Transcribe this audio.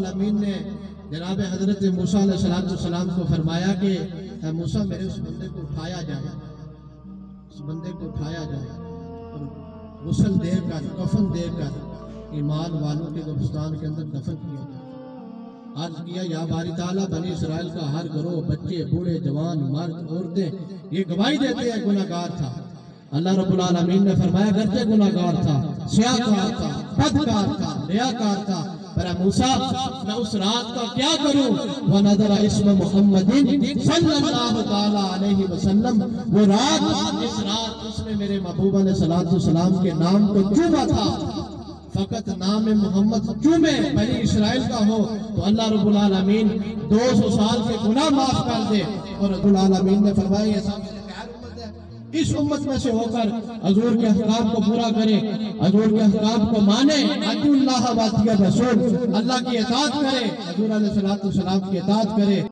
आलमीन ने जनाब हजरत मूसा अलैहिस्सलाम को फरमाया कि मूसा मेरे उस बंदे को उठाया जाए, उस बंदे को उठाया जाए और गुस्ल देकर कफन देकर ईमान वालों के कब्रिस्तान के अंदर दफन किया जाए। अर्ज किया या बारी ताला बनी इसराइल का हर गिरोह, बच्चे बूढ़े जवान मर्द औरतें ये गवाही देते हैं गुनाहगार था। अल्लाह रब्बुल आलमीन ने फरमाया गर्चे गुनाहगार था, स्याहकार था, बदकार था, रियाकार था, पर मूसा मैं उस रात का क्या करूं? व नज़रा इस्म मुहम्मदिन सल्लल्लाहु ताला अलैहि वसल्लम, वो रात इस रात उसने मेरे महबूब अलैहिस्सलातु वस्सलाम के नाम को चूमा था। फकत नाम मोहम्मद चूमे बनी इसराइल का हो तो अल्लाह रब्बुल आलमीन 200 साल के गुनाह माफ कर दे। और रब्बुल आलमीन ने फरमाया इस उम्मत में से होकर हजूर के अहकाम को पूरा करे, हजूर के अहकाम को माने, अल्लाह की इताअत करे, हजूर अलैहिस्सलातु वस्सलाम की इताअत करे।